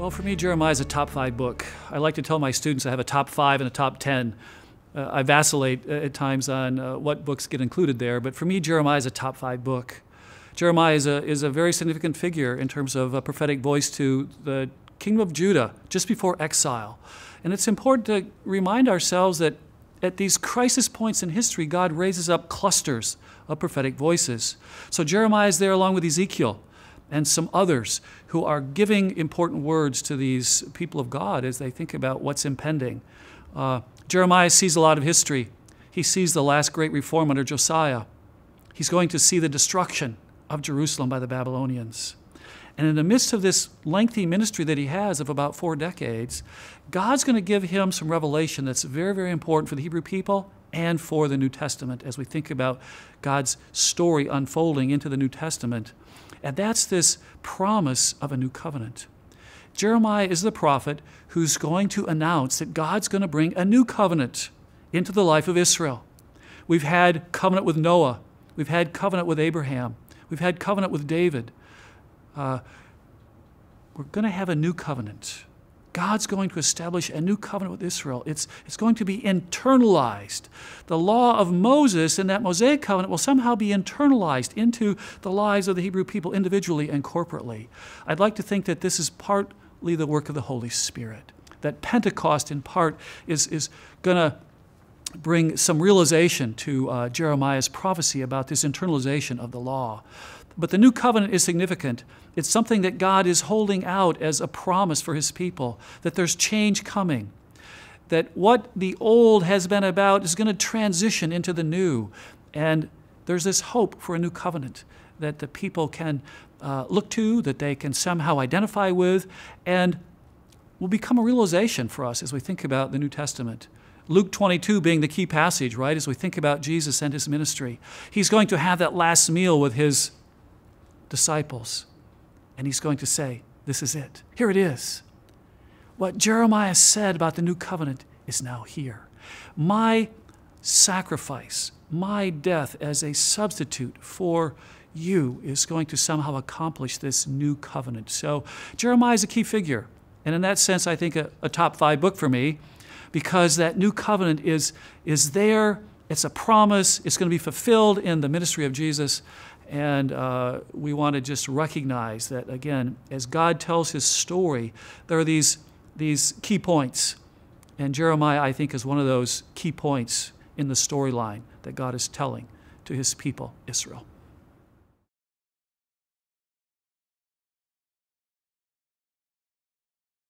Well, for me, Jeremiah is a top 5 book. I like to tell my students I have a top 5 and a top 10. I vacillate at times on what books get included there, but for me, Jeremiah is a top 5 book. Jeremiah is a very significant figure in terms of a prophetic voice to the kingdom of Judah just before exile. And it's important to remind ourselves that at these crisis points in history, God raises up clusters of prophetic voices. So Jeremiah is there along with Ezekiel and some others who are giving important words to these people of God as they think about what's impending. Jeremiah sees a lot of history. He sees the last great reform under Josiah. He's going to see the destruction of Jerusalem by the Babylonians. And in the midst of this lengthy ministry that he has of about 4 decades, God's going to give him some revelation that's very, very important for the Hebrew people and for the New Testament as we think about God's story unfolding into the New Testament. And that's this promise of a new covenant. Jeremiah is the prophet who's going to announce that God's going to bring a new covenant into the life of Israel. We've had covenant with Noah. We've had covenant with Abraham. We've had covenant with David. We're going to have a new covenant. God's going to establish a new covenant with Israel. It's going to be internalized. The law of Moses and that Mosaic covenant will somehow be internalized into the lives of the Hebrew people individually and corporately. I'd like to think that this is partly the work of the Holy Spirit, that Pentecost in part is going to bring some realization to Jeremiah's prophecy about this internalization of the law. But the new covenant is significant. It's something that God is holding out as a promise for his people, that there's change coming, that what the old has been about is going to transition into the new. And there's this hope for a new covenant that the people can look to, that they can somehow identify with, and will become a realization for us as we think about the New Testament. Luke 22 being the key passage, right, as we think about Jesus and his ministry. He's going to have that last meal with his disciples, and he's going to say, this is it. Here it is. What Jeremiah said about the new covenant is now here. My sacrifice, my death as a substitute for you is going to somehow accomplish this new covenant. So Jeremiah is a key figure, and in that sense, I think a top 5 book for me, because that new covenant is there. It's a promise. It's going to be fulfilled in the ministry of Jesus. And we want to just recognize that, again, as God tells his story, there are these key points. And Jeremiah, I think, is one of those key points in the storyline that God is telling to his people, Israel.